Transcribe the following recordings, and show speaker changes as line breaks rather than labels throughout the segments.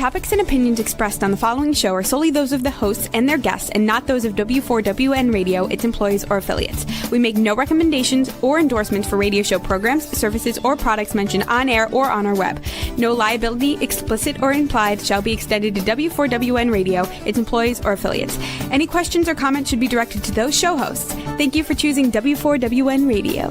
topics and opinions expressed on the following show are solely those of the hosts and their guests and not those of W4WN Radio, its employees, or affiliates. We make no recommendations or endorsements for radio show programs, services, or products mentioned on air or on our web. No liability, explicit or implied, shall be extended to W4WN Radio, its employees, or affiliates. Any questions or comments should be directed to those show hosts. Thank you for choosing W4WN Radio.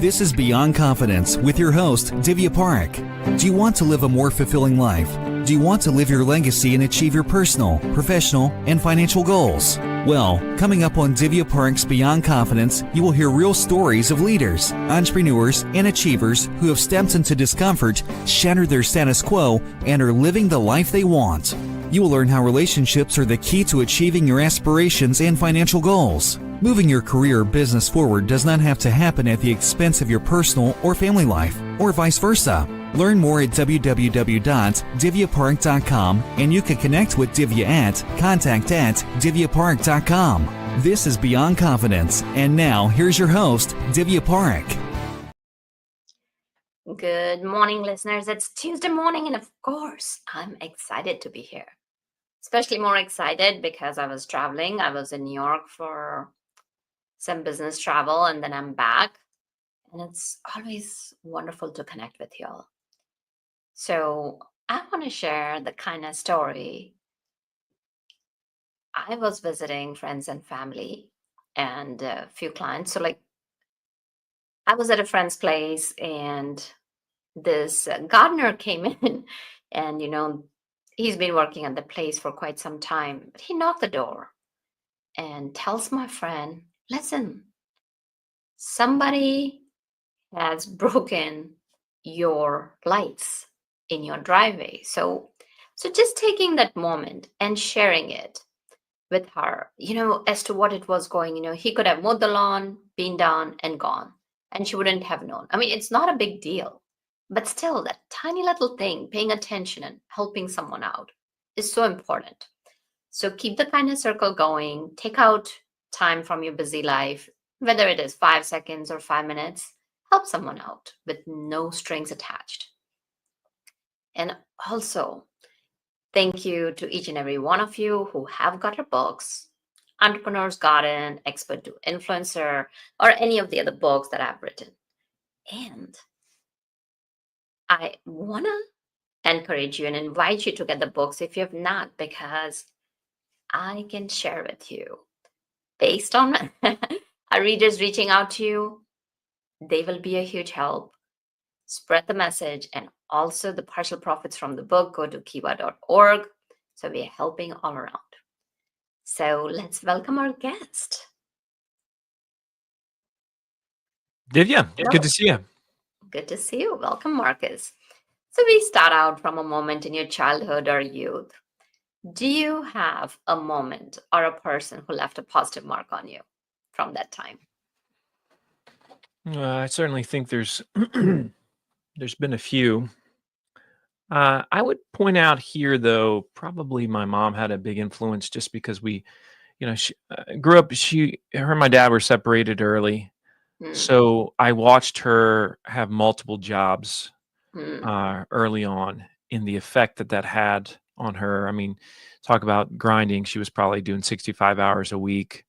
This is Beyond Confidence with your host, Divya Parekh. Do you want to live a more fulfilling life? Do you want to live your legacy and achieve your personal, professional, and financial goals? Well, coming up on Divya Parekh's Beyond Confidence, you will hear real stories of leaders, entrepreneurs, and achievers who have stepped into discomfort, shattered their status quo, and are living the life they want. You will learn how relationships are the key to achieving your aspirations and financial goals. Moving your career or business forward does not have to happen at the expense of your personal or family life, or vice versa. Learn more at www.divyaparekh.com, and you can connect with Divya at contact@divyaparekh.com. This is Beyond Confidence, and now here's your host, Divya Parekh.
Good morning, listeners. It's Tuesday morning, and of course, I'm excited to be here. Especially more excited because I was traveling. I was in New York for some business travel, and then I'm back. And it's always wonderful to connect with you all. So I want to share the kind of story. I was visiting friends and family and a few clients. So I was at a friend's place, and this gardener came in, and he's been working on the place for quite some time. But he knocked the door and tells my friend, listen, somebody has broken your lights in your driveway. So just taking that moment and sharing it with her, as to what it was going, he could have mowed the lawn, been done and gone, and she wouldn't have known. I mean, it's not a big deal, but still that tiny little thing, paying attention and helping someone out is so important. So keep the kindness circle going. Take out time from your busy life, whether it is 5 seconds or 5 minutes, help someone out with no strings attached. And also, thank you to each and every one of you who have got our books, Entrepreneur's Garden, Expert to Influencer, or any of the other books that I've written. And I want to encourage you and invite you to get the books if you have not, because I can share with you, based on our readers reaching out to you, they will be a huge help. Spread the message, and also the partial profits from the book go to kiva.org. So we are helping all around. So let's welcome our guest.
Divya, good to see you.
Good to see you. Welcome, Marcus. So we start out from a moment in your childhood or youth. Do you have a moment or a person who left a positive mark on you from that time?
I certainly think there's there's been a few. I would point out here, though, probably my mom had a big influence just because she grew up. Her and my dad were separated early, so I watched her have multiple jobs early on, in the effect that had on her. I mean, talk about grinding. She was probably doing 65 hours a week,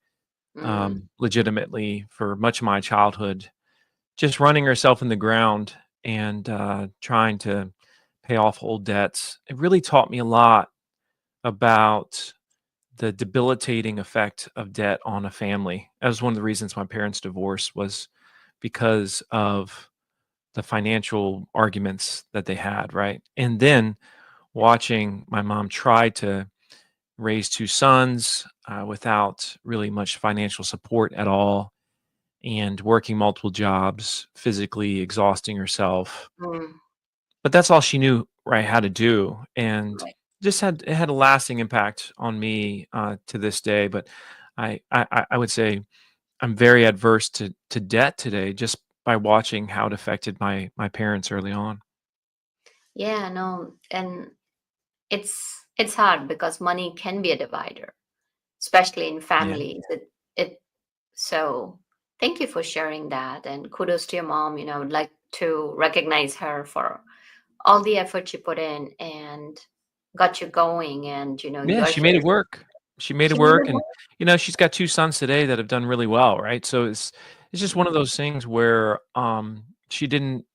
legitimately for much of my childhood, just running herself in the ground and trying to pay off old debts. It really taught me a lot about the debilitating effect of debt on a family. That was one of the reasons my parents divorced, was because of the financial arguments that they had, right? And then watching my mom try to raise two sons without really much financial support at all, and working multiple jobs, physically exhausting herself. But that's all she knew how to do. And it had a lasting impact on me to this day. But I would say I'm very adverse to debt today, just by watching how it affected my parents early on.
Yeah, no, and it's hard because money can be a divider, especially in families. So thank you for sharing that, and kudos to your mom. I would like to recognize her for all the effort you put in and got you going, and
Yeah,
you're
she made
here.
it work. She made it
She made
work,
it
and
work.
she's got two sons today that have done really well, right? So it's just one of those things where she didn't,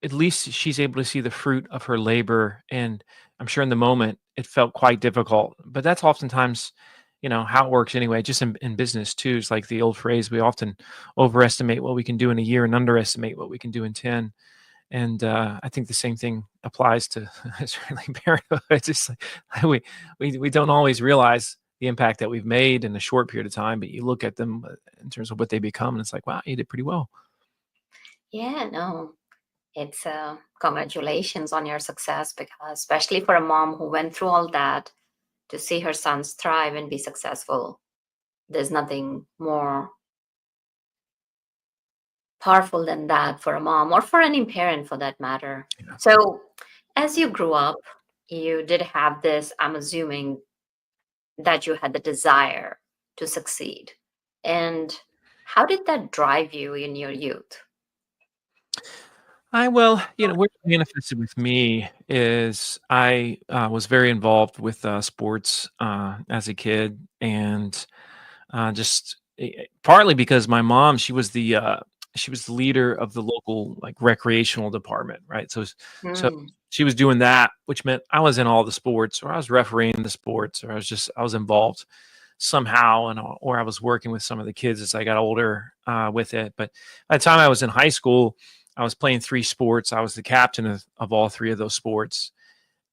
at least she's able to see the fruit of her labor, and I'm sure in the moment it felt quite difficult, but that's oftentimes, how it works anyway. Just in business too, it's like the old phrase: we often overestimate what we can do in a year and underestimate what we can do in 10. And I think the same thing applies to Israeli parenthood. It's just like we don't always realize the impact that we've made in a short period of time, but you look at them in terms of what they become, and it's like, wow, you did pretty well.
Yeah, no, it's congratulations on your success, because especially for a mom who went through all that, to see her sons thrive and be successful, there's nothing more powerful than that for a mom, or for any parent for that matter.
Yeah.
So, as you grew up, you did have this, I'm assuming that you had the desire to succeed. And how did that drive you in your youth?
Well, what manifested with me is I was very involved with sports as a kid, and just partly because my mom, she was the leader of the local like recreational department, right? So
Mm,
she was doing that, which meant I was in all the sports, or I was refereeing the sports, or I was involved somehow, and or I was working with some of the kids as I got older with it. But by the time I was in high school, I was playing three sports. I was the captain of all three of those sports,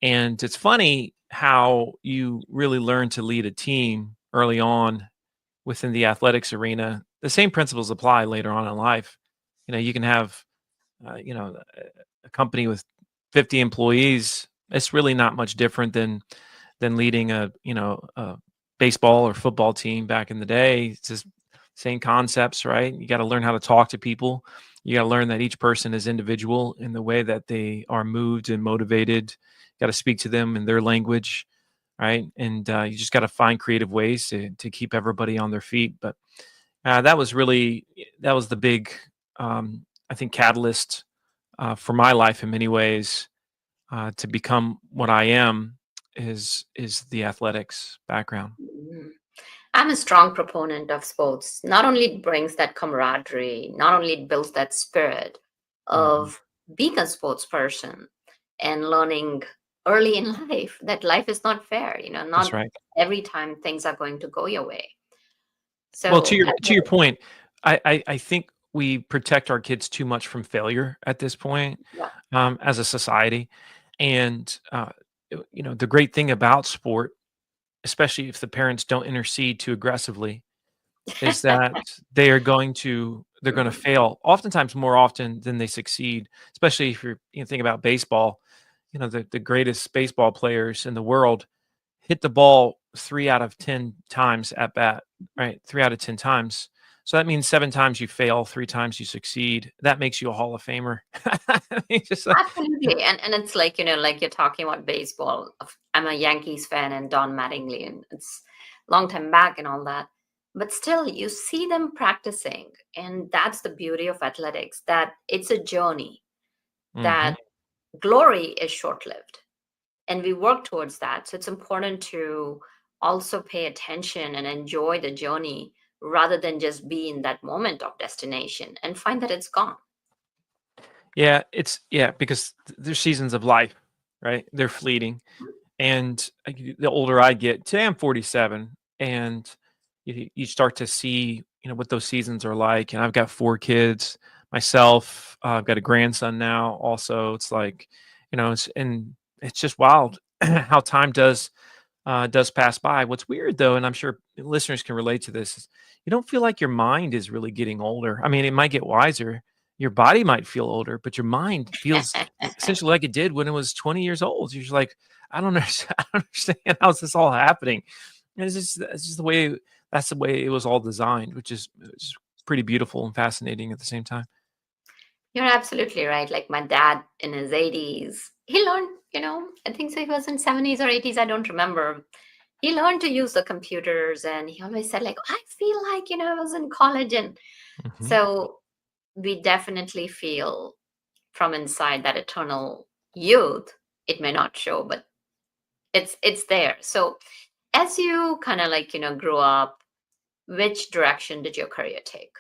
and it's funny how you really learn to lead a team early on within the athletics arena. The same principles apply later on in life. You can have, a company with 50 employees. It's really not much different than leading a baseball or football team back in the day. It's just same concepts, right? You got to learn how to talk to people. You got to learn that each person is individual in the way that they are moved and motivated. You got to speak to them in their language, right? And you just got to find creative ways to keep everybody on their feet. But that was the big, I think, catalyst for my life in many ways to become what I am is the athletics background.
mm. I'm a strong proponent of sports. Not only it brings that camaraderie, not only it builds that spirit
Mhm.
of being a sports person and learning early in life that life is not fair,
That's
not
right.
every time things are going to go your way.
Well,
So,
to your point, I think we protect our kids too much from failure at this point,
yeah.
as a society, and the great thing about sport, especially if the parents don't intercede too aggressively, is that they're going to fail oftentimes more often than they succeed. Especially if you think about baseball, the greatest baseball players in the world hit the ball 3 out of 10 times at bat, right? 3 out of 10 times. So that means 7 times you fail, 3 times you succeed. That makes you a Hall of Famer. I mean, just like,
Absolutely. And it's like, like you're talking about baseball. I'm a Yankees fan and Don Mattingly, and it's long time back and all that. But still, you see them practicing. And that's the beauty of athletics, that it's a journey,
mhm.
that glory is short lived. And we work towards that. So it's important to also pay attention and enjoy the journey rather than just be in that moment of destination and find that it's gone.
Yeah, because there's seasons of life, right? They're fleeting. And the older I get, today I'm 47, and you start to see, what those seasons are like. And I've got 4 kids myself. I've got a grandson now. Also, it's like, it's just wild how time does pass by. What's weird though, and I'm sure listeners can relate to this, is you don't feel like your mind is really getting older. I mean, it might get wiser. Your body might feel older, but your mind feels essentially like it did when it was 20 years old. You're just like, I don't understand. I don't understand how's this all happening. And it's just the way that's the way it was all designed, which is pretty beautiful and fascinating at the same time.
You're absolutely right. Like my dad in his 80s, he learned, I think so he was in 70s or 80s, I don't remember. He learned to use the computers, and he always said like, I feel like, I was in college. And
Hmm.
so we definitely feel from inside, that eternal youth, it may not show, but it's there. So as you kind of like, grew up, which direction did your career take?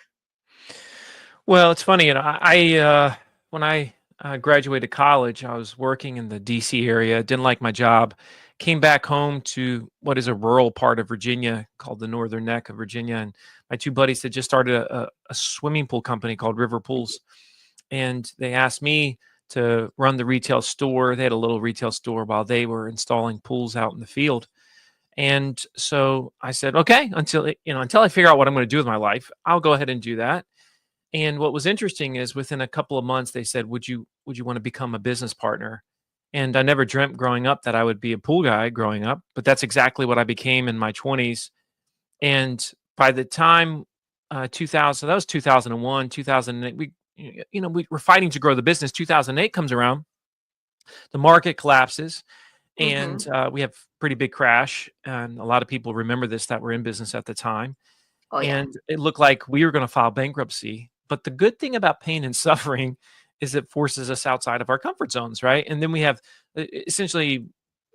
Well, it's funny, when I graduated college, I was working in the DC area, didn't like my job, came back home to what is a rural part of Virginia called the Northern Neck of Virginia. And my two buddies had just started a swimming pool company called River Pools. And they asked me to run the retail store. They had a little retail store while they were installing pools out in the field. And so I said, okay, until I figure out what I'm going to do with my life, I'll go ahead and do that. And what was interesting is within a couple of months, they said, would you want to become a business partner? And I never dreamt growing up that I would be a pool guy growing up, but that's exactly what I became in my 20s. And by the time 2000, that was 2001, 2008, we were fighting to grow the business. 2008 comes around, the market collapses, and
Mm-hmm.
we have pretty big crash. And a lot of people remember this that were in business at the time.
Oh yeah.
And it looked like we were going to file bankruptcy. But the good thing about pain and suffering is it forces us outside of our comfort zones, right? And then we have essentially,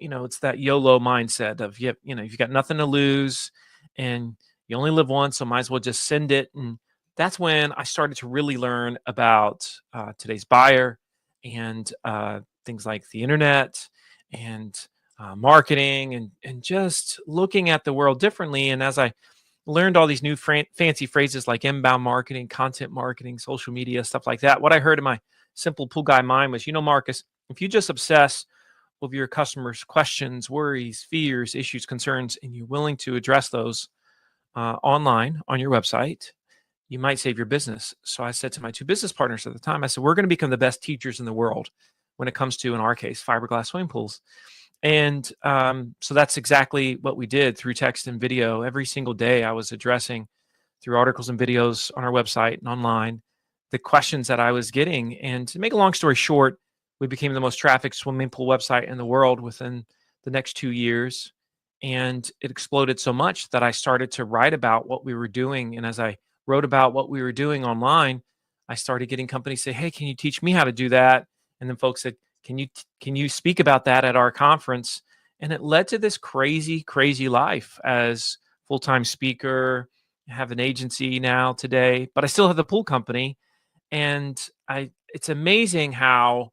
it's that YOLO mindset of, you've got nothing to lose and you only live once, so might as well just send it. And that's when I started to really learn about today's buyer and things like the internet and marketing and just looking at the world differently. And as I learned all these new fancy phrases like inbound marketing, content marketing, social media, stuff like that, what I heard in my simple pool guy mind was, Marcus, if you just obsess over your customers' questions, worries, fears, issues, concerns, and you're willing to address those online on your website, you might save your business. So I said to my two business partners at the time, I said, we're going to become the best teachers in the world when it comes to, in our case, fiberglass swimming pools. And so that's exactly what we did through text and video. Every single day I was addressing through articles and videos on our website and online the questions that I was getting. And to make a long story short, we became the most trafficked swimming pool website in the world within the next 2 years. And it exploded so much that I started to write about what we were doing. And as I wrote about what we were doing online, I started getting companies say, hey, can you teach me how to do that? And then folks said, can you speak about that at our conference? And it led to this crazy, crazy life as full-time speaker. I have an agency now today, but I still have the pool company. And it's amazing how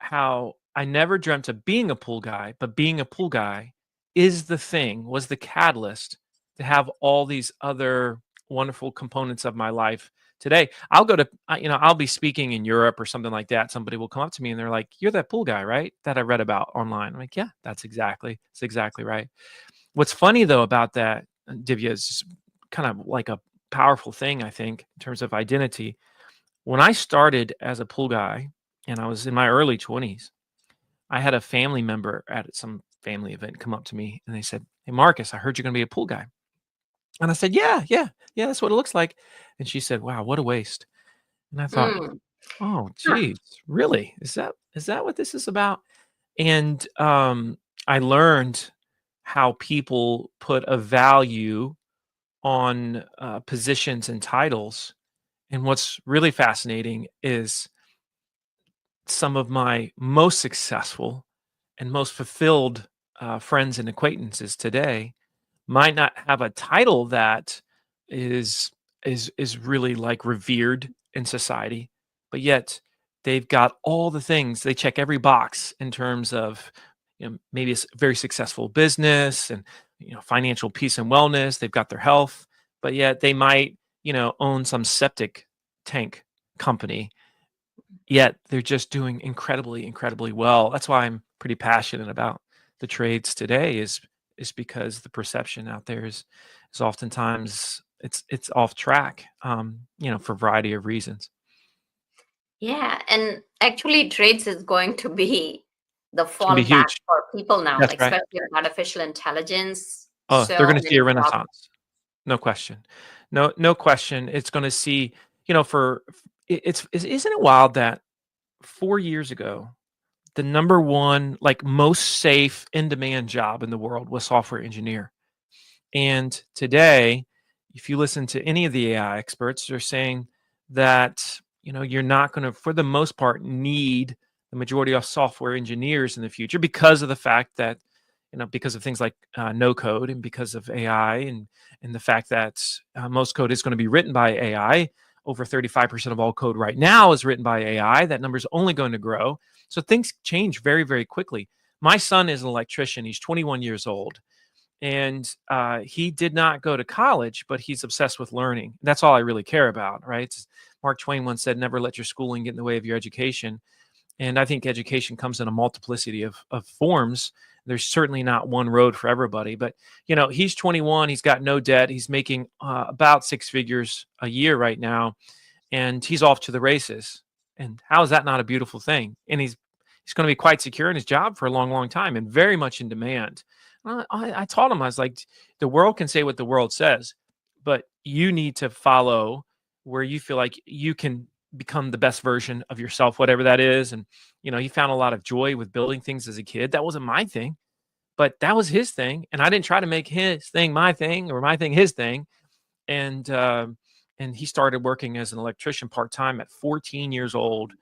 I never dreamt of being a pool guy, but being a pool guy was the catalyst to have all these other wonderful components of my life today. I'll be speaking in Europe or something like that. Somebody will come up to me and they're like, you're that pool guy, right? That I read about online. I'm like, yeah, that's exactly right. What's funny though about that, Divya, is just kind of like a powerful thing, I think, in terms of identity. When I started as a pool guy and I was in my early 20s, I had a family member at some family event come up to me and they said, hey, Marcus, I heard you're going to be a pool guy. And I said, yeah, that's what it looks like. And she said, wow, what a waste. And I thought,
Mm.
oh,
Huh.
geez, really? Is that what this is about? And I learned how people put a value on positions and titles. And what's really fascinating is some of my most successful and most fulfilled friends and acquaintances today might not have a title that is is really like revered in society, but yet they've got all the things. They check every box in terms of maybe it's a very successful business and financial peace and wellness. They've got their health, but yet they might own some septic tank company, yet they're just doing incredibly, incredibly well. That's why I'm pretty passionate about the trades today is because the perception out there is oftentimes it's off track, for a variety of reasons.
Yeah, and actually, trades is going to be the
It's gonna be
fallback
huge.
for people now,
That's
like
right.
especially with artificial intelligence.
Oh, they're
So
gonna see
many
a
jobs.
renaissance. No question. No question. It's gonna see, isn't it wild that 4 years ago, the number one, like most safe in demand job in the world was software engineer. And today, if you listen to any of the AI experts, they're saying that you're not going to, for the most part, need the majority of software engineers in the future because of the fact that, because of things like no code, and because of AI, and the fact that most code is going to be written by AI. Over 35% of all code right now is written by AI. That number is only going to grow. So things change very, very quickly. My son is an electrician. He's 21 years old. And he did not go to college, but he's obsessed with learning. That's all I really care about, right? Mark Twain once said, never let your schooling get in the way of your education. And I think education comes in a multiplicity of forms. There's certainly not one road for everybody. But, he's 21. He's got no debt. He's making about 6 figures a year right now. And he's off to the races. And how is that not a beautiful thing? And he's going to be quite secure in his job for a long, long time, and very much in demand. I taught him, I was like, the world can say what the world says, but you need to follow where you feel like you can become the best version of yourself, whatever that is. And, he found a lot of joy with building things as a kid. That wasn't my thing, but that was his thing. And I didn't try to make his thing my thing, or my thing his thing. And he started working as an electrician part-time at 14 years old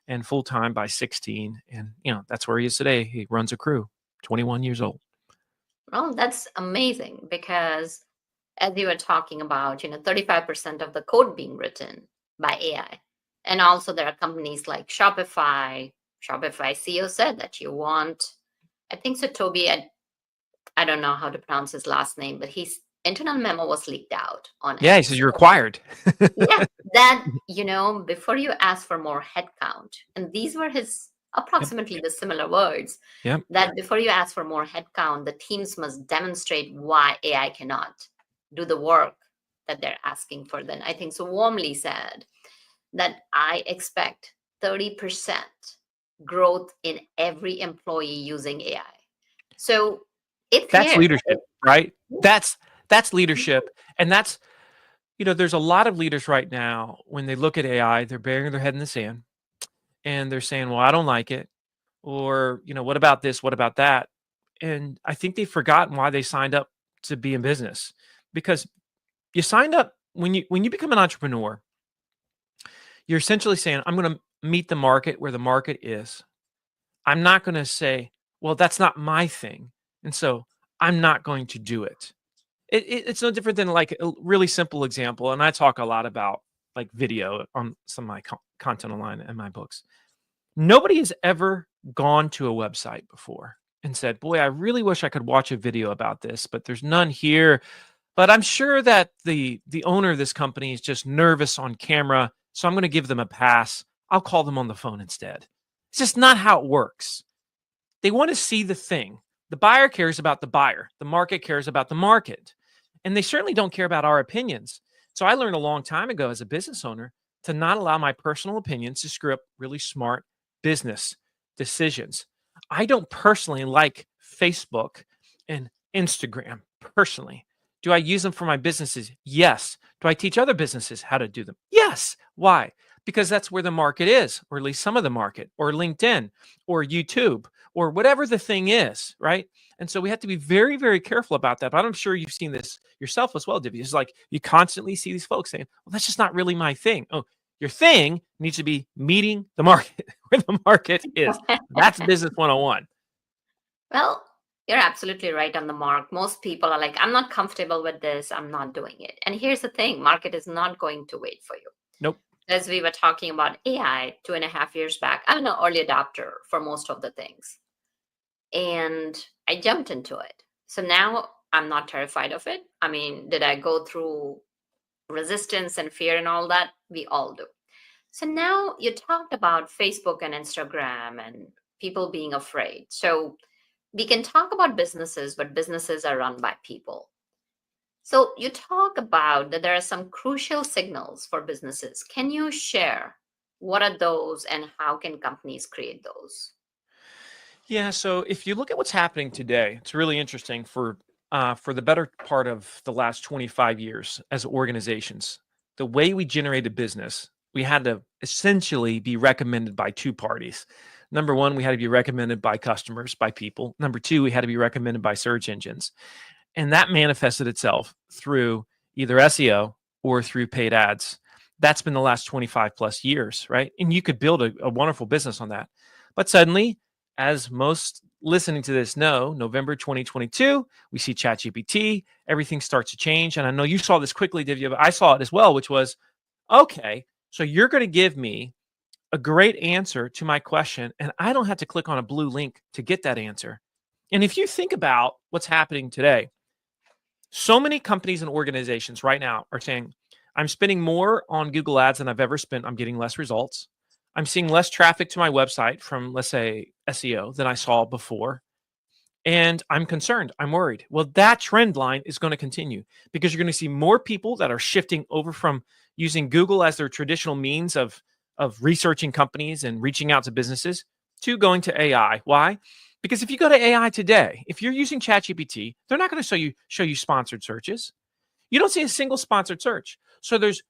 and full-time by 16. And, that's where he is today. He runs a crew, 21 years old.
Well, that's amazing, because as you were talking about, 35% of the code being written by AI. And also there are companies like Shopify. Shopify CEO said that you want, I think so, Toby, I don't know how to pronounce his last name, but his internal memo was leaked out on
Yeah, he
X.
says you're required.
Yeah, that, before you ask for more headcount, and these were his approximately the similar words,
Yep.
that before you ask for more headcount, the teams must demonstrate why AI cannot do the work that they're asking for. Then I think so warmly said that I expect 30% growth in every employee using AI. So it's
That's
clear.
leadership, right? That's leadership. And that's, there's a lot of leaders right now, when they look at AI, they're burying their head in the sand and they're saying, well, I don't like it. Or, what about this? What about that? And I think they've forgotten why they signed up to be in business, because you signed up when you become an entrepreneur, you're essentially saying, I'm going to meet the market where the market is. I'm not going to say, well, that's not my thing, and so I'm not going to do it. It's no different than like a really simple example. And I talk a lot about like video on some of my content online and my books. Nobody has ever gone to a website before and said, boy, I really wish I could watch a video about this, but there's none here. But I'm sure that the owner of this company is just nervous on camera, so I'm going to give them a pass. I'll call them on the phone instead. It's just not how it works. They want to see the thing. The buyer cares about the buyer. The market cares about the market. And they certainly don't care about our opinions. So I learned a long time ago as a business owner to not allow my personal opinions to screw up really smart business decisions. I don't personally like Facebook and Instagram personally. Do I use them for my businesses? Yes. Do I teach other businesses how to do them? Yes. Why? Because that's where the market is, or at least some of the market, or LinkedIn, or YouTube, or whatever the thing is, right? And so we have to be very, very careful about that. But I'm sure you've seen this yourself as well, Divya. It's like you constantly see these folks saying, well, that's just not really my thing. Oh, your thing needs to be meeting the market where the market is. That's business 101.
Well, you're absolutely right on the mark. Most people are like, I'm not comfortable with this. I'm not doing it. And here's the thing, market is not going to wait for you.
Nope.
As we were talking about AI 2.5 years back, I'm an early adopter for most of the things. And I jumped into it. So now I'm not terrified of it. I mean, did I go through resistance and fear and all that? We all do. So now you talked about Facebook and Instagram and people being afraid. So we can talk about businesses, but businesses are run by people. So you talk about that there are some crucial signals for businesses. Can you share what are those and how can companies create those?
Yeah. So if you look at what's happening today, it's really interesting for the better part of the last 25 years as organizations. The way we generated business, we had to essentially be recommended by two parties. Number one, we had to be recommended by customers, by people. Number two, we had to be recommended by search engines. And that manifested itself through either SEO or through paid ads. That's been the last 25 plus years, right? And you could build a wonderful business on that. But suddenly, as most listening to this know, November 2022, we see ChatGPT, everything starts to change. And I know you saw this quickly, Divya, but I saw it as well, which was, okay, so you're going to give me a great answer to my question, and I don't have to click on a blue link to get that answer. And if you think about what's happening today, so many companies and organizations right now are saying, I'm spending more on Google Ads than I've ever spent. I'm getting less results. I'm seeing less traffic to my website from, let's say, SEO than I saw before. And I'm concerned. I'm worried. Well, that trend line is going to continue because you're going to see more people that are shifting over from using Google as their traditional means of researching companies and reaching out to businesses to going to AI. Why? Because if you go to AI today, if you're using ChatGPT, they're not going to show you sponsored searches. You don't see a single sponsored search. So there's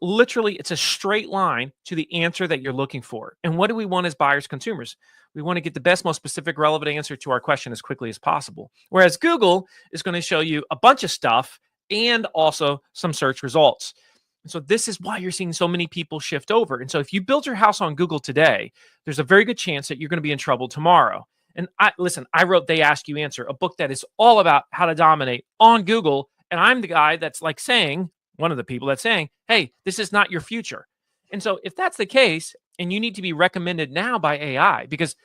literally, it's a straight line to the answer that you're looking for. And what do we want as buyers, consumers? We want to get the best, most specific, relevant answer to our question as quickly as possible. Whereas Google is going to show you a bunch of stuff and also some search results. And so this is why you're seeing so many people shift over. And so if you build your house on Google today, there's a very good chance that you're going to be in trouble tomorrow. And I wrote They Ask You Answer, a book that is all about how to dominate on Google. And I'm the guy that's like saying, one of the people that's saying, hey, this is not your future. And so if that's the case, and you need to be recommended now by AI, because,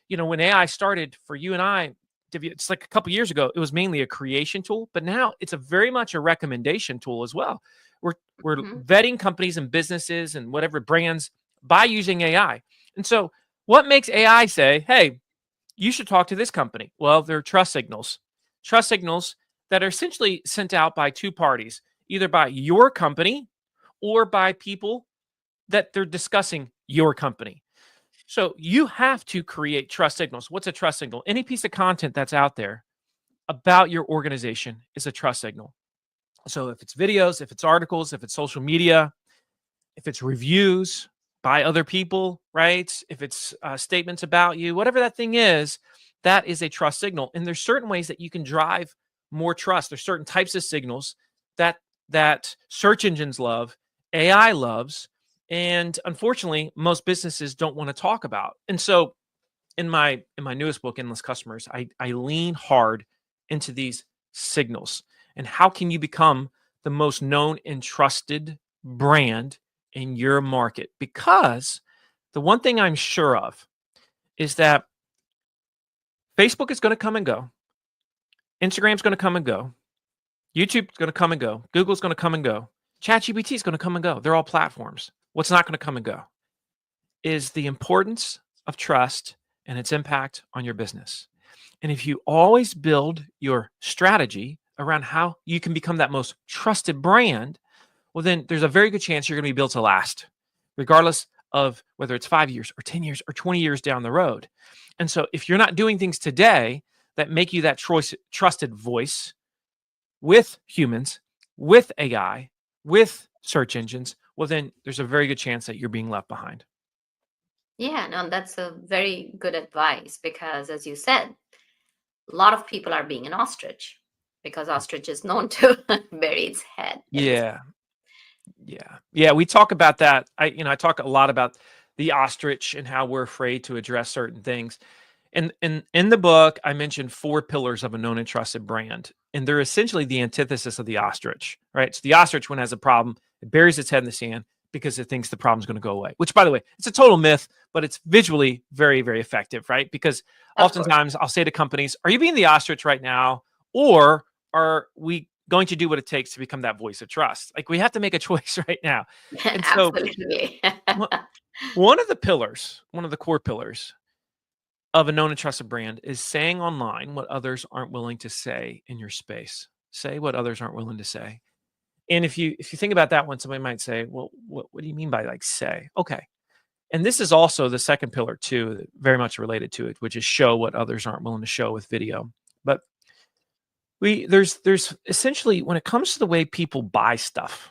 when AI started for you and I, it's like a couple years ago, it was mainly a creation tool, but now it's a very much a recommendation tool as well. We're vetting companies and businesses and whatever brands by using AI. And so what makes AI say, hey, you should talk to this company? Well, they're trust signals that are essentially sent out by two parties, either by your company or by people that they're discussing your company. So you have to create trust signals. What's a trust signal? Any piece of content that's out there about your organization is a trust signal. So if it's videos, if it's articles, if it's social media, if it's reviews by other people, right? If it's statements about you, whatever that thing is, that is a trust signal. And there's certain ways that you can drive more trust. There's certain types of signals that search engines love, AI loves, and unfortunately, most businesses don't want to talk about. And so in my newest book, Endless Customers, I lean hard into these signals. And how can you become the most known and trusted brand in your market? Because the one thing I'm sure of is that Facebook is going to come and go. Instagram's going to come and go. YouTube's going to come and go. Google's going to come and go. ChatGPT is going to come and go. They're all platforms. What's not going to come and go is the importance of trust and its impact on your business. And if you always build your strategy around how you can become that most trusted brand, well, then there's a very good chance you're going to be built to last, regardless of whether it's 5 years or 10 years or 20 years down the road. And so if you're not doing things today that make you that trusted voice with humans, with AI, with search engines, well, then there's a very good chance that you're being left behind.
Yeah, no, that's a very good advice because, as you said, a lot of people are being an ostrich because ostrich is known to bury its head.
Yeah. We talk about that. I talk a lot about the ostrich and how we're afraid to address certain things. And in the book, I mentioned 4 pillars of a known and trusted brand, and they're essentially the antithesis of the ostrich, right? So the ostrich, when it has a problem, it buries its head in the sand because it thinks the problem's going to go away, which, by the way, it's a total myth, but it's visually very, very effective, right? Because oftentimes I'll say to companies, are you being the ostrich right now? Or are we going to do what it takes to become that voice of trust? Like, we have to make a choice right now. And so
Absolutely.
one of the core pillars of a known and trusted brand is saying online what others aren't willing to say in your space. Say what others aren't willing to say. And if you think about that one, somebody might say, well, what do you mean by like say? Okay. And this is also the second pillar too, very much related to it, which is show what others aren't willing to show with video. But there's essentially, when it comes to the way people buy stuff,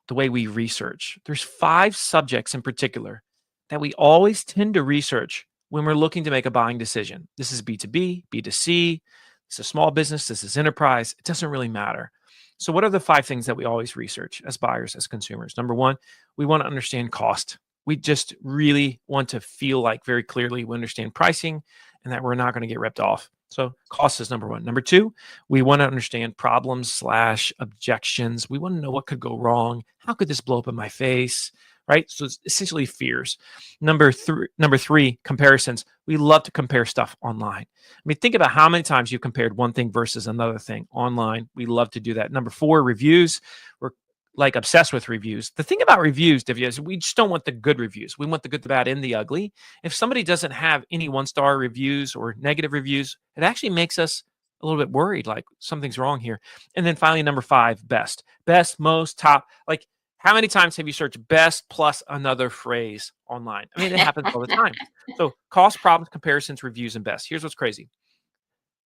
the way we research, there's 5 subjects in particular that we always tend to research when we're looking to make a buying decision. This is B2B, B2C, this is small business, this is enterprise. It doesn't really matter. So what are the 5 things that we always research as buyers, as consumers? Number 1, we want to understand cost. We just really want to feel like very clearly we understand pricing and that we're not going to get ripped off. So cost is number 1. Number 2, we want to understand problems/objections. We want to know what could go wrong. How could this blow up in my face? Right? So it's essentially fears. Number 3, comparisons. We love to compare stuff online. I mean, think about how many times you've compared one thing versus another thing online. We love to do that. Number 4, reviews. We're like obsessed with reviews. The thing about reviews, Divya, is we just don't want the good reviews. We want the good, the bad, and the ugly. If somebody doesn't have any 1-star reviews or negative reviews, it actually makes us a little bit worried, like something's wrong here. And then finally, number 5, best. Best, most, top. Like, how many times have you searched best plus another phrase online? I mean, it happens all the time. So cost, problems, comparisons, reviews, and best. Here's what's crazy.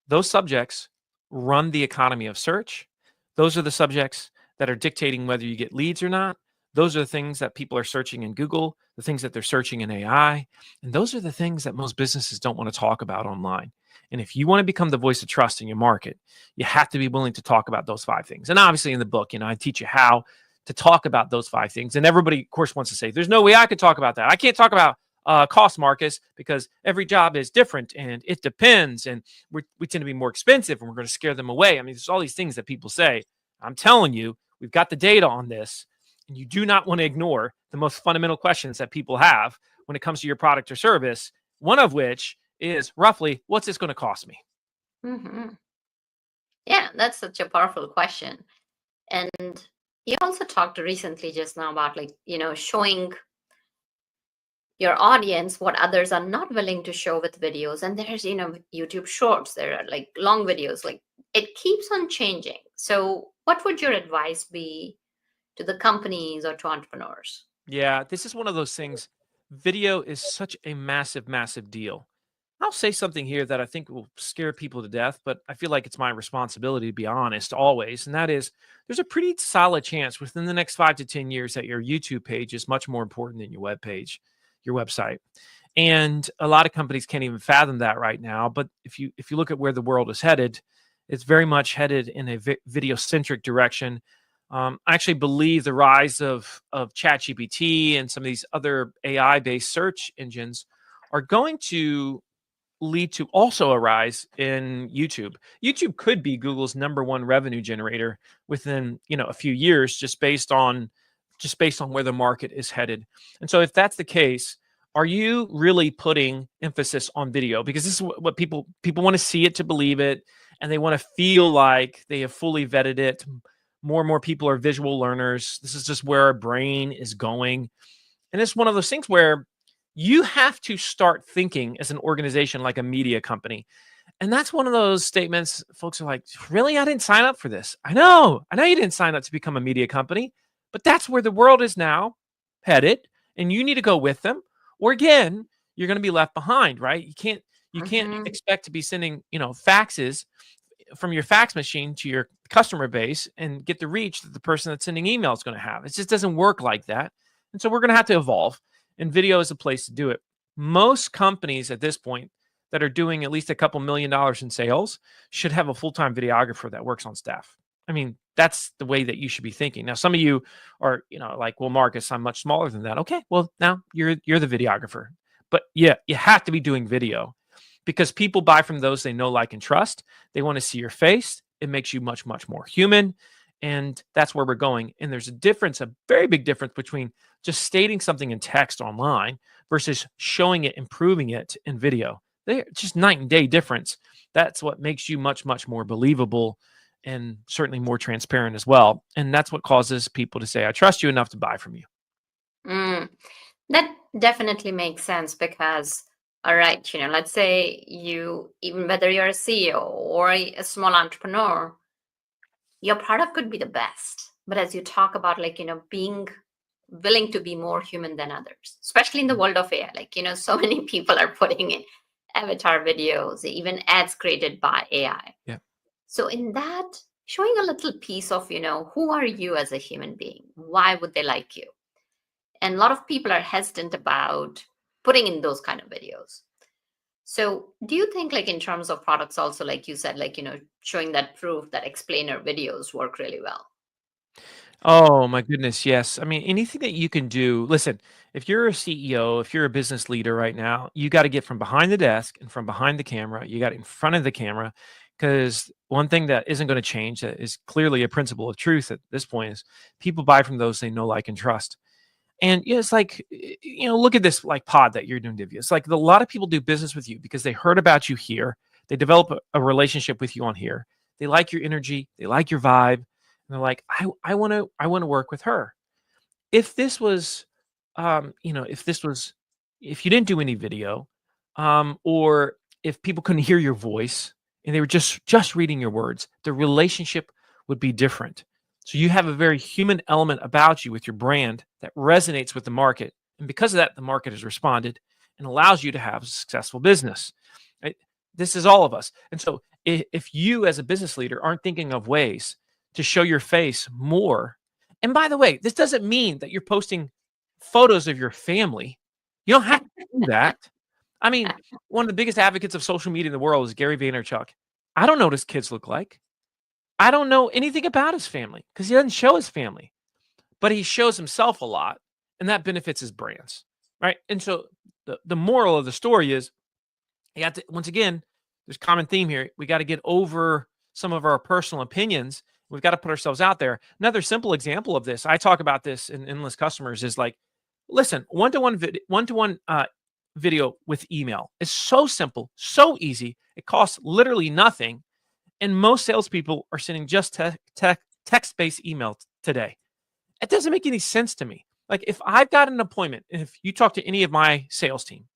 Those subjects run the economy of search. Those are the subjects that are dictating whether you get leads or not. Those are the things that people are searching in Google, the things that they're searching in AI. And those are the things that most businesses don't want to talk about online. And if you want to become the voice of trust in your market, you have to be willing to talk about those 5 things. And obviously in the book, I teach you how to talk about those 5 things. And everybody, of course, wants to say, there's no way I could talk about that. I can't talk about cost, Marcus, because every job is different and it depends. And we tend to be more expensive and we're going to scare them away. I mean, there's all these things that people say. I'm telling you, we've got the data on this. And you do not want to ignore the most fundamental questions that people have when it comes to your product or service, one of which is roughly, what's this going to cost me?
Mm-hmm. Yeah, that's such a powerful question. And you also talked recently just now about showing your audience what others are not willing to show with videos. And there's, YouTube shorts, there are like long videos, like it keeps on changing. So what would your advice be to the companies or to entrepreneurs?
Yeah, this is one of those things. Video is such a massive, massive deal. I'll say something here that I think will scare people to death, but I feel like it's my responsibility to be honest always. And that is, there's a pretty solid chance within the next 5 to 10 years that your YouTube page is much more important than your web page, your website. And a lot of companies can't even fathom that right now. But if you look at where the world is headed, it's very much headed in a video-centric direction. I actually believe the rise of ChatGPT and some of these other AI-based search engines are going to lead to also a rise in YouTube. YouTube could be Google's #1 revenue generator within a few years, just based on where the market is headed. And so, if that's the case, are you really putting emphasis on video? Because this is what people want to see it to believe it, and they want to feel like they have fully vetted it. More and more people are visual learners. This is just where our brain is going. And it's one of those things where you have to start thinking as an organization like a media company. And that's one of those statements folks are like, really? I didn't sign up for this. I know you didn't sign up to become a media company, but that's where the world is now headed. And you need to go with them. Or again, you're going to be left behind, right? You can't
Mhm.
expect to be sending, faxes from your fax machine to your customer base and get the reach that the person that's sending email is going to have. It just doesn't work like that. And so we're going to have to evolve, and video is a place to do it. Most companies at this point that are doing at least a couple $1 million in sales should have a full-time videographer that works on staff. I mean, that's the way that you should be thinking. Now, some of you are, like, well, Marcus, I'm much smaller than that. Okay, well, now you're the videographer. But yeah, you have to be doing video, because people buy from those they know, like, and trust. They want to see your face. It makes you much, much more human. And that's where we're going. And there's a very big difference between just stating something in text online versus showing it, improving it in video. They're just night and day difference. That's what makes you much, much more believable and certainly more transparent as well. And that's what causes people to say, I trust you enough to buy from you.
Mm, that definitely makes sense because, all right, let's say even whether you're a CEO or a small entrepreneur, your product could be the best. But as you talk about, being willing to be more human than others, especially in the world of AI, so many people are putting in avatar videos, even ads created by AI.
Yeah.
So in that, showing a little piece of, who are you as a human being? Why would they like you? And a lot of people are hesitant about putting in those kind of videos. So do you think, like, in terms of products also, like you said, like, showing that proof, that explainer videos work really well?
Oh my goodness, yes. I mean, anything that you can do. Listen, if you're a CEO, if you're a business leader right now, you got to get from behind the desk and from behind the camera. You got in front of the camera because one thing that isn't going to change, that is clearly a principle of truth at this point, is people buy from those they know, like, and trust. And yeah, it's like, look at this like pod that you're doing, Divya. It's like a lot of people do business with you because they heard about you here. They develop a relationship with you on here. They like your energy. They like your vibe. And they're like, I want to work with her. If this was, if you didn't do any video, or if people couldn't hear your voice and they were just reading your words, the relationship would be different. So you have a very human element about you with your brand that resonates with the market, and because of that, the market has responded and allows you to have a successful business. Right? This is all of us, and so if you as a business leader aren't thinking of ways to show your face more, and by the way, this doesn't mean that you're posting photos of your family. You don't have to do that. I mean, one of the biggest advocates of social media in the world is Gary Vaynerchuk. I don't know what his kids look like. I don't know anything about his family because he doesn't show his family, but he shows himself a lot, and that benefits his brands, right? And so the moral of the story is, you got to, once again, there's a common theme here. We got to get over some of our personal opinions. We've got to put ourselves out there. Another simple example of this, I talk about this in Endless Customers, is like, listen, one-to-one video with email is so simple, so easy. It costs literally nothing. And most salespeople are sending just text-based email today. It doesn't make any sense to me. Like, if I've got an appointment, and if you talk to any of my sales team,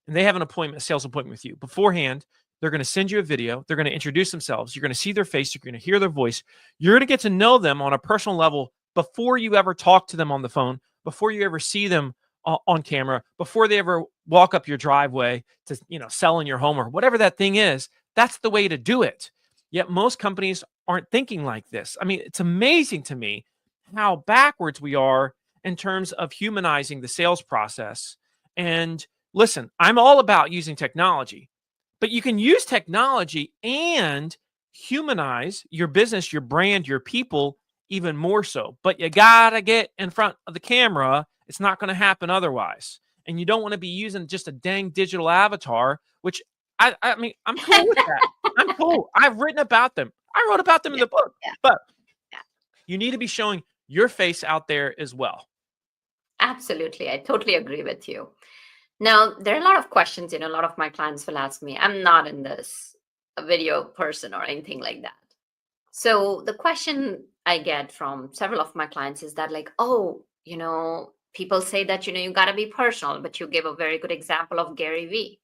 and they have an appointment, a sales appointment with you, beforehand, they're going to send you a video. They're going to introduce themselves. You're going to see their face. You're going to hear their voice. You're going to get to know them on a personal level before you ever talk to them on the phone, before you ever see them on camera, before they ever walk up your driveway to, sell in your home or whatever that thing is. That's the way to do it. Yet most companies aren't thinking like this. I mean, it's amazing to me how backwards we are in terms of humanizing the sales process. And listen, I'm all about using technology, but you can use technology and humanize your business, your brand, your people even more so. But you got to get in front of the camera. It's not going to happen otherwise. And you don't want to be using just a dang digital avatar, which I mean, I'm cool with that. I'm cool. I've written about them. I wrote about them in
Yeah,
the book,
yeah,
but
yeah.
you need to be showing your face out there as well.
Absolutely. I totally agree with you. Now, there are a lot of questions, a lot of my clients will ask me. I'm not in this a video person or anything like that. So the question I get from several of my clients is that, like, oh, people say that, you got to be personal, but you gave a very good example of Gary Vee.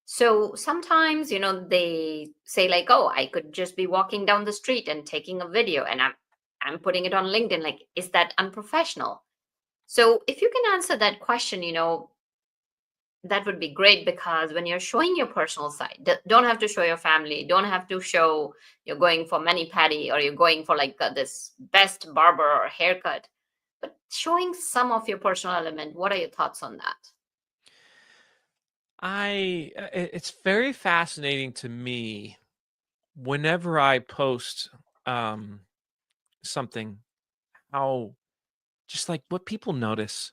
So sometimes, they say, like, oh, I could just be walking down the street and taking a video and I'm putting it on LinkedIn. Like, is that unprofessional? So if you can answer that question, that would be great, because when you're showing your personal side, don't have to show your family, don't have to show you're going for mani pedi or you're going for, like, this best barber or haircut, but showing some of your personal element. What are your thoughts on that?
It's very fascinating to me whenever I post something, how just like what people notice.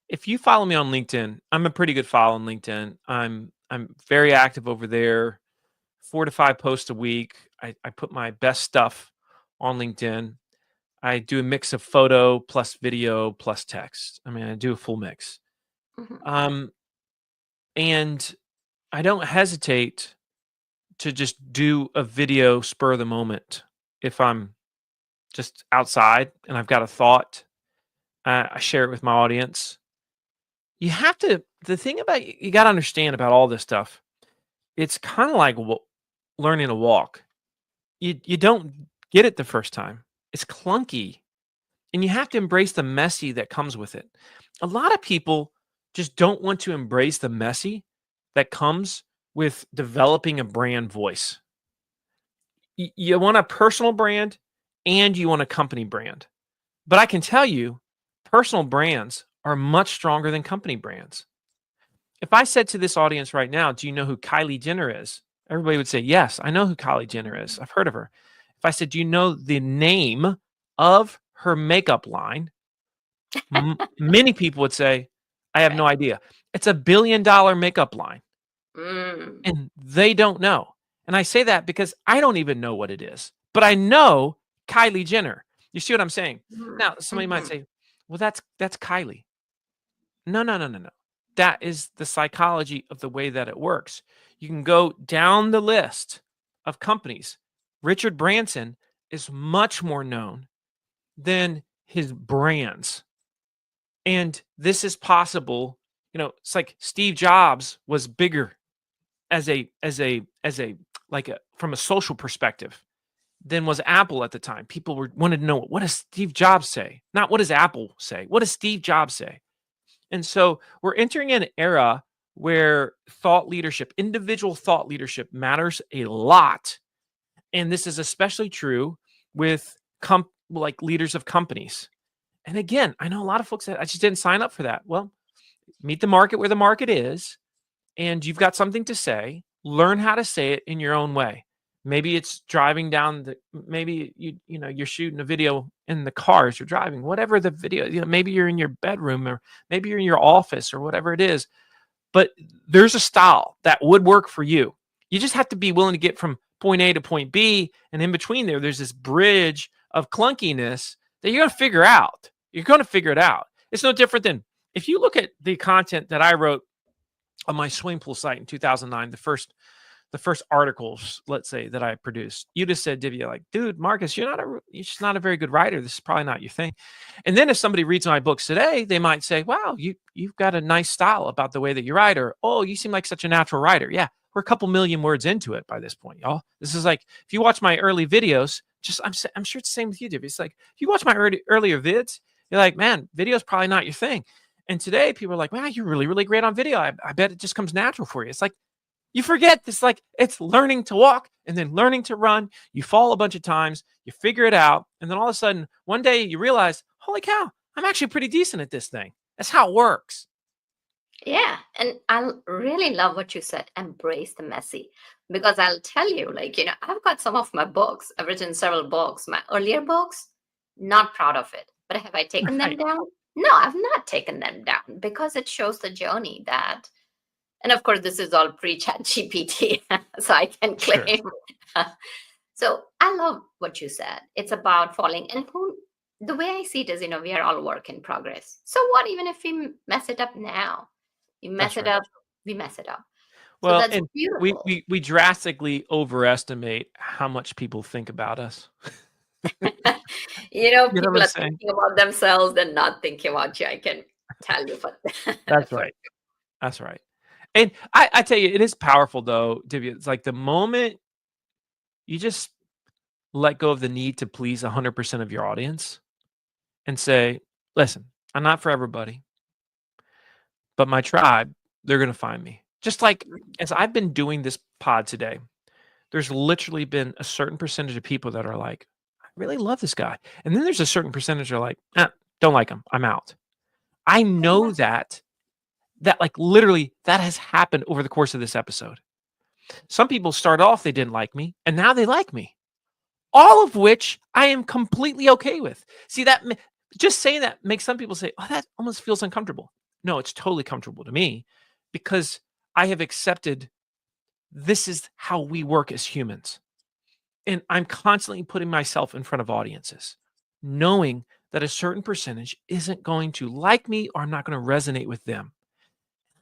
If you follow me on LinkedIn, I'm a pretty good follow on LinkedIn. I'm very active over there, 4 to 5 posts a week. I put my best stuff on LinkedIn. I do a mix of photo plus video plus text. I mean, I do a full mix.
Mhm.
Um, and I don't hesitate to just do a video spur of the moment. If I'm just outside and I've got a thought, I share it with my audience. You have to, the thing about, you got to understand about all this stuff, it's kind of like learning to walk. You don't get it the first time. It's clunky, and you have to embrace the messy that comes with it. A lot of people just don't want to embrace the messy that comes with developing a brand voice. You want a personal brand and you want a company brand. But I can tell you, personal brands are much stronger than company brands. if I said to this audience right now, do you know who Kylie Jenner is? Everybody would say, yes, I know who Kylie Jenner is. I've heard of her. If I said, do you know the name of her makeup line? Many people would say, I have no
Right.
idea. It's $1 billion makeup line, and they don't know. And I say that because I don't even know what it is, but I know Kylie Jenner. You see what I'm saying? Now, somebody might say, well, that's Kylie. No. That is the psychology of the way that it works. You can go down the list of companies. Richard Branson is much more known than his brands. And this is possible. It's like Steve Jobs was bigger as a from a social perspective than was Apple at the time. People wanted to know, what does Steve Jobs say? Not what does Apple say? What does Steve Jobs say? And so we're entering an era where individual thought leadership matters a lot. And this is especially true with like leaders of companies. And again, I know a lot of folks that I just didn't sign up for that. Well, meet the market where the market is, and you've got something to say. Learn how to say it in your own way. Maybe it's driving down maybe you're shooting a video in the car as you're driving, whatever the video, maybe you're in your bedroom, or maybe you're in your office, or whatever it is. But there's a style that would work for you. You just have to be willing to get from point A to point B, and in between there's this bridge of clunkiness that you're going to figure out. You're going to figure it out. It's no different than if you look at the content that I wrote on my swimming pool site in 2009, the first articles, let's say, that I produced. You just said, Divya, like, dude, Marcus, you're just not a very good writer. This is probably not your thing. And then if somebody reads my books today, they might say, wow, you've got a nice style about the way that you write, or, oh, you seem like such a natural writer. Yeah, we're a couple million words into it by this point, y'all. This is like, if you watch my early videos, I'm sure it's the same with you, Divya. It's like, if you watch my earlier vids, you're like, man, video's probably not your thing. And today people are like, wow, you're really, really great on video. I bet it just comes natural for you. It's like, you forget this, like, it's learning to walk and then learning to run. You fall a bunch of times, you figure it out, and then all of a sudden, one day you realize, holy cow, I'm actually pretty decent at this thing. That's how it works.
Yeah, and I really love what you said, embrace the messy. Because I'll tell you, I've got some of my books, I've written several books, my earlier books, not proud of it. But have I taken them
Right.
down? No, I've not taken them down, because it shows the journey that, and of course, this is all pre-chat GPT, so I can
Sure.
claim. So I love what you said. It's about falling. And the way I see it is, we are all work in progress. So what, even if we mess it up now? We mess
That's
it
right.
up, we mess it up. So
Well,
that's
and we,
beautiful.
we we drastically overestimate how much people think about us. You know what
People
I'm
are
saying?
thinking about themselves and not thinking about you. I can tell you for,
That's
for
right. That's right. And I tell you, it is powerful though, Divya. It's like the moment you just let go of the need to please 100% of your audience and say, listen, I'm not for everybody, but my tribe, they're going to find me. Just like as I've been doing this pod today, there's literally been a certain percentage of people that are like, I really love this guy. And then there's a certain percentage that are like, don't like him. I'm out. I know that like literally that has happened over the course of this episode. Some people start off, they didn't like me, and now they like me. All of which I am completely okay with. See, just saying that makes some people say, oh, that almost feels uncomfortable. No, it's totally comfortable to me because I have accepted this is how we work as humans. And I'm constantly putting myself in front of audiences, knowing that a certain percentage isn't going to like me or I'm not going to resonate with them.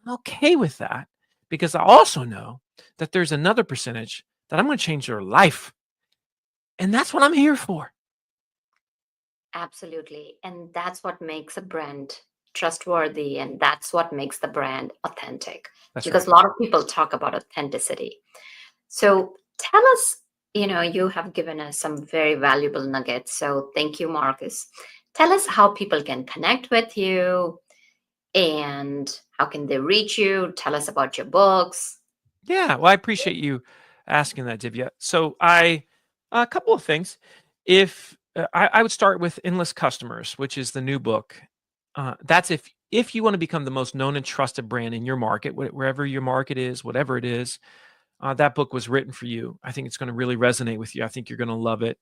I'm okay with that because I also know that there's another percentage that I'm going to change their life. And that's what I'm here for.
Absolutely. And that's what makes a brand trustworthy. And that's what makes the brand authentic.
That's
Because
right.
a lot of people talk about authenticity. So tell us, you have given us some very valuable nuggets. So thank you, Marcus. Tell us how people can connect with you and how can they reach you. Tell us about your books.
Yeah. Well, I appreciate you asking that, Divya. So a couple of things. If I would start with Endless Customers, which is the new book. That's if you want to become the most known and trusted brand in your market, wherever your market is, whatever it is. That book was written for you. I think it's going to really resonate with you. I think you're going to love it.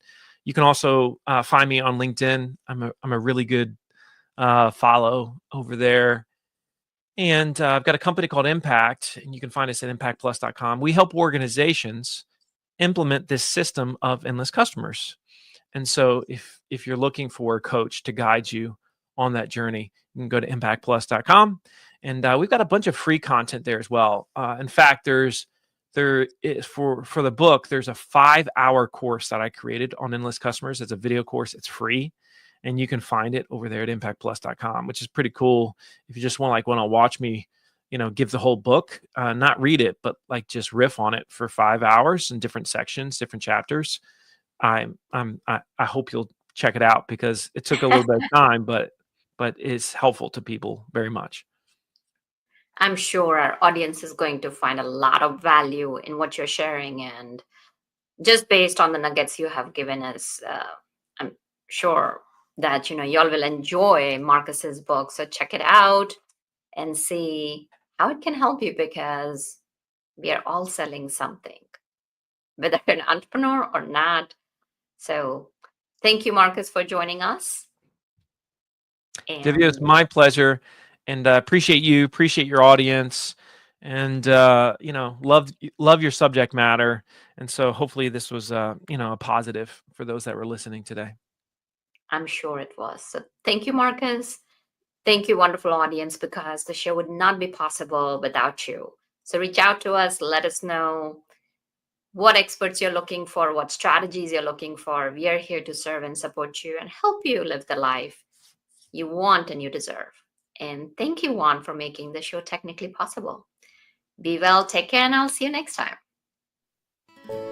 You can also find me on LinkedIn. I'm a really good follow over there. And I've got a company called Impact, and you can find us at impactplus.com. We help organizations implement this system of endless customers. And so if you're looking for a coach to guide you on that journey, you can go to impactplus.com. And we've got a bunch of free content there as well. In fact, there is for the book, there's a 5-hour course that I created on endless customers. It's a video course. It's free. And you can find it over there at impactplus.com, which is pretty cool. If you just want to watch me, give the whole book, not read it, but like just riff on it for 5 hours in different sections, different chapters. I hope you'll check it out because it took a little bit of time, but it's helpful to people very much.
I'm sure our audience is going to find a lot of value in what you're sharing, and just based on the nuggets you have given us, I'm sure that y'all will enjoy Marcus's book. So check it out and see how it can help you, because we are all selling something, whether you're an entrepreneur or not. So thank you, Marcus, for joining us.
Divya, it's my pleasure, and appreciate your audience, and love your subject matter. And so hopefully this was a positive for those that were listening today.
I'm sure it was. So thank you, Marcus. Thank you, wonderful audience, because the show would not be possible without you. So reach out to us. Let us know what experts you're looking for, what strategies you're looking for. We are here to serve and support you and help you live the life you want and you deserve. And thank you, Juan, for making the show technically possible. Be well, take care, and I'll see you next time.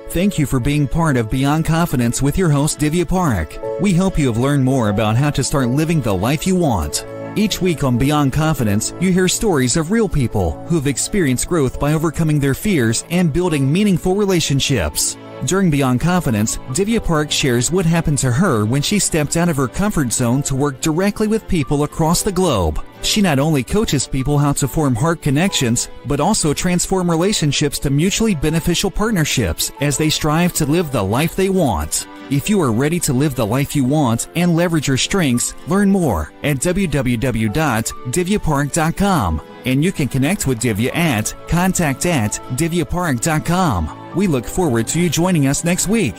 Thank you for being part of Beyond Confidence with your host, Divya Parekh. We hope you have learned more about how to start living the life you want. Each week on Beyond Confidence, you hear stories of real people who have experienced growth by overcoming their fears and building meaningful relationships. During Beyond Confidence, Divya Parekh shares what happened to her when she stepped out of her comfort zone to work directly with people across the globe. She not only coaches people how to form heart connections, but also transform relationships to mutually beneficial partnerships as they strive to live the life they want. If you are ready to live the life you want and leverage your strengths, learn more at www.divyaparekh.com. And you can connect with Divya at contact@divyaparekh.com. We look forward to you joining us next week.